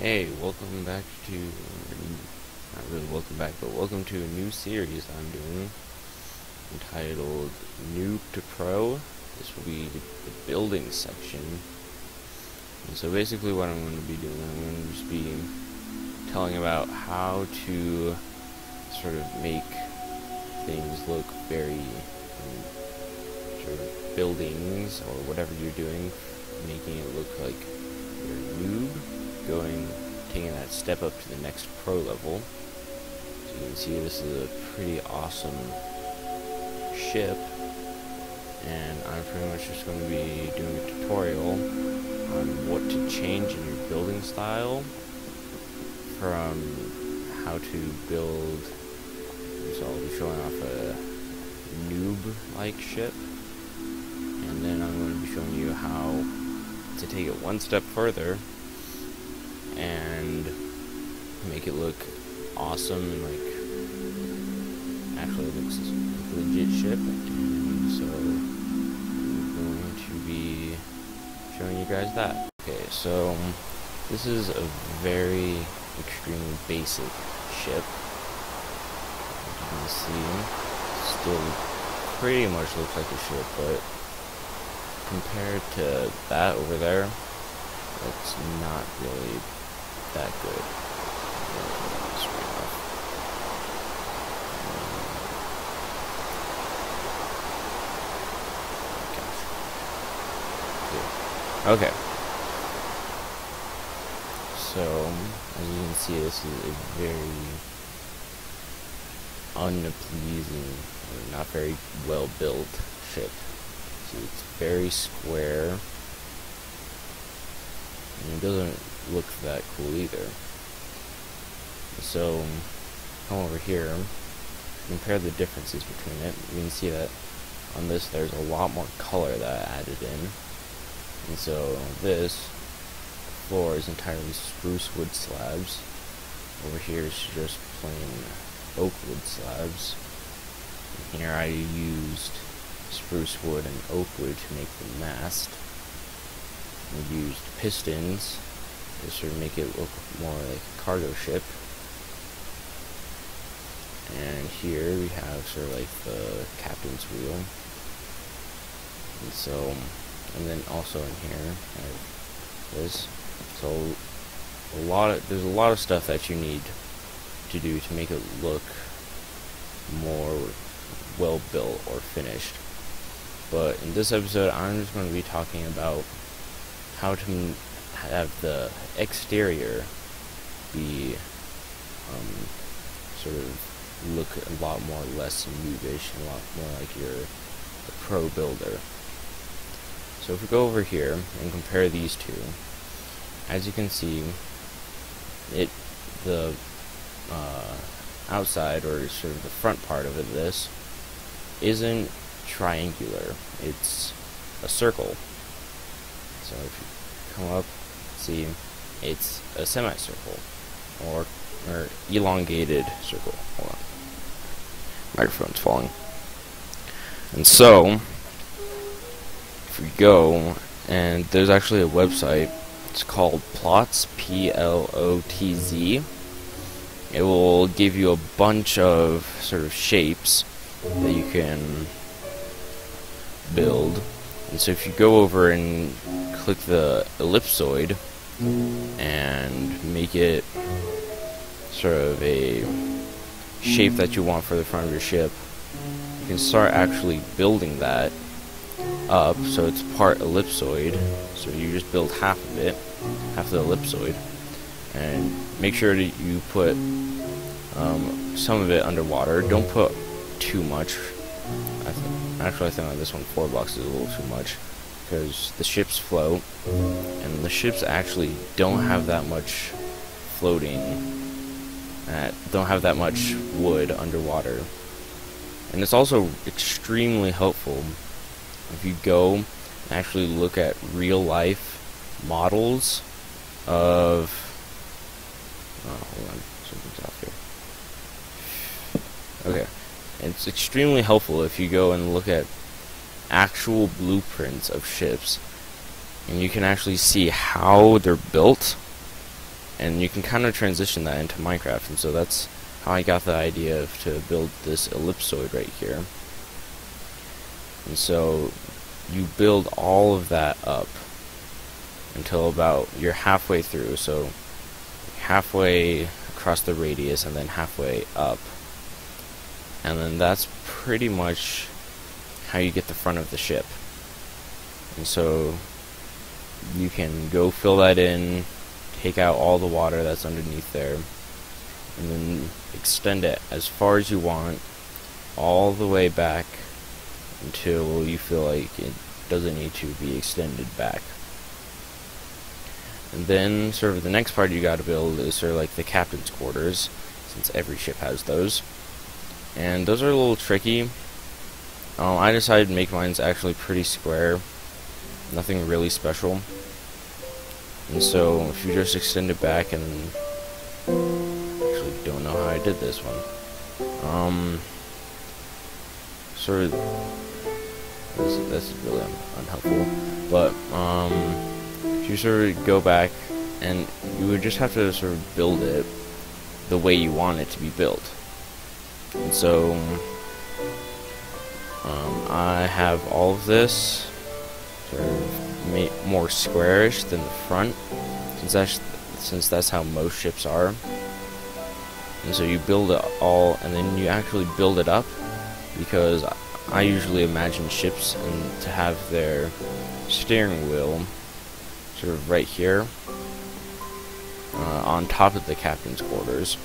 Hey, welcome back to, not really welcome back, but welcome to a new series I'm doing entitled Noob to Pro. This will be the building section. And so basically what I'm going to be doing, I'm going to just be telling about how to sort of make things look very, sort of buildings or whatever you're doing, making it look like you're a noob. Taking that step up to the next pro level. So you can see this is a pretty awesome ship, and I'm pretty much just going to be doing a tutorial on what to change in your building style from how to build. So I'll be showing off a noob-like ship, and then I'm going to be showing you how to take it one step further and make it look awesome and like actually looks like a legit ship. And so I'm going to be showing you guys that. Okay, so this is a very extremely basic ship. As you can see, still pretty much looks like a ship, but compared to that over there, it's not really that good. Okay. So, as you can see, this is a very unpleasing, or not very well built ship. See, it's very square, and it doesn't look that cool either. So, come over here, compare the differences between it. You can see that on this there's a lot more color that I added in. And so this floor is entirely spruce wood slabs. Over here is just plain oak wood slabs. And here I used spruce wood and oak wood to make the mast. We used pistons to sort of make it look more like a cargo ship. And here we have sort of like the captain's wheel. And so, and then also in here I have this. So there's a lot of stuff that you need to do to make it look more well built or finished. But in this episode I'm just going to be talking about how to have the exterior be sort of look a lot more less noobish, a lot more like you're a pro builder. So if we go over here and compare these two, as you can see, the outside, or sort of the front part of this isn't triangular, it's a circle. So if you come up, see, it's a semicircle, or elongated circle. Hold on. Microphone's falling. And so, if we go, and there's actually a website, it's called Plotz, Plotz. It will give you a bunch of sort of shapes that you can build. And so if you go over and click the ellipsoid and make it sort of a shape that you want for the front of your ship, you can start actually building that up so it's part ellipsoid. So you just build half of it, half the ellipsoid, and make sure that you put some of it underwater. Don't put too much. I think on this one 4 blocks is a little too much, because the ships float, and the ships actually don't have that much floating, don't have that much wood underwater. And it's also extremely helpful if you go and actually look at real life models of, hold on, something's off here. Okay. It's extremely helpful if you go and look at actual blueprints of ships, and you can actually see how they're built and you can kind of transition that into Minecraft, and so that's how I got the idea to build this ellipsoid right here. And so you build all of that up until about you're halfway through, so halfway across the radius and then halfway up, and then that's pretty much how you get the front of the ship. And so you can go fill that in, take out all the water that's underneath there, and then extend it as far as you want, all the way back until you feel like it doesn't need to be extended back. And then sort of the next part you gotta build is sort of like the captain's quarters, since every ship has those. And those are a little tricky. I decided to make mine actually pretty square, nothing really special. And so if you just extend it back, and actually don't know how I did this one. Sort of that's really unhelpful. But if you sort of go back, and you would just have to sort of build it the way you want it to be built. And so I have all of this sort of more squarish than the front, since that's how most ships are. And so you build it all, and then you actually build it up, because I usually imagine ships and to have their steering wheel sort of right here on top of the captain's quarters.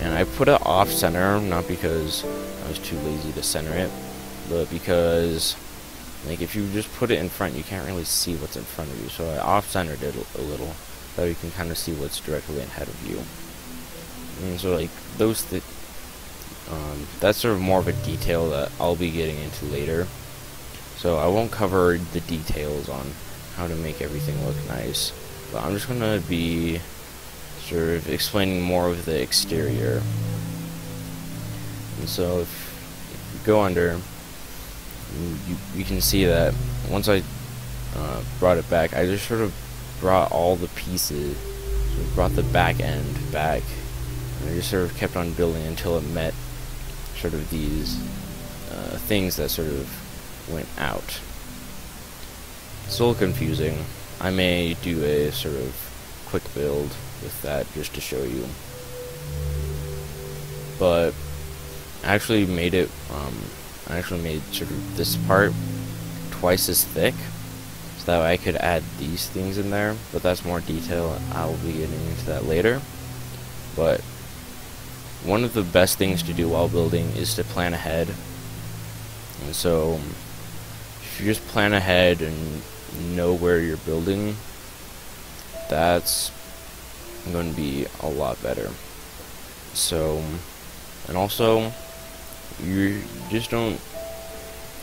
And I put it off center, not because I was too lazy to center it, but because like if you just put it in front, you can't really see what's in front of you. So I off centered it a little, so you can kind of see what's directly ahead of you. And so like that's sort of more of a detail that I'll be getting into later. So I won't cover the details on how to make everything look nice, but I'm just gonna be sort of explaining more of the exterior. And so if you go under, you can see that once I brought it back, I just sort of brought all the pieces, sort of brought the back end back, and I just sort of kept on building until it met sort of these things that sort of went out. It's a little confusing. I may do a sort of quick build with that just to show you, but I actually made it sort of this part twice as thick, so that way I could add these things in there, but that's more detail. I'll be getting into that later. But one of the best things to do while building is to plan ahead. And so if you just plan ahead and know where you're building, that's going to be a lot better. So, and also you just don't,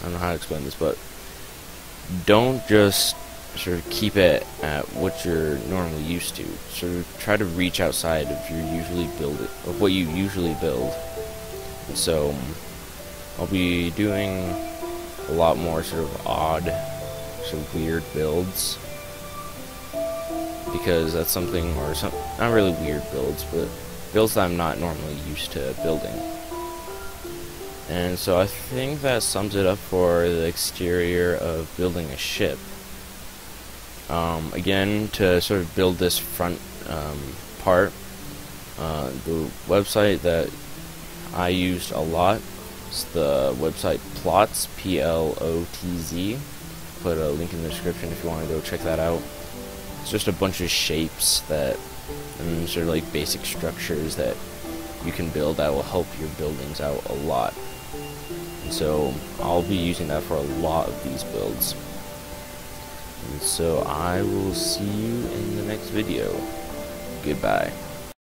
I don't know how to explain this, but don't just sort of keep it at what you're normally used to. Sort of try to reach outside of what you usually build. So I'll be doing a lot more sort of odd, sort of weird builds, because that's something, or some, not really weird builds, but builds that I'm not normally used to building. And so I think that sums it up for the exterior of building a ship. Again, to sort of build this front part, the website that I used a lot is the website Plotz, Plotz. Put a link in the description if you want to go check that out. It's just a bunch of shapes that, and sort of like basic structures that you can build that will help your buildings out a lot. And so I'll be using that for a lot of these builds. And so I will see you in the next video. Goodbye.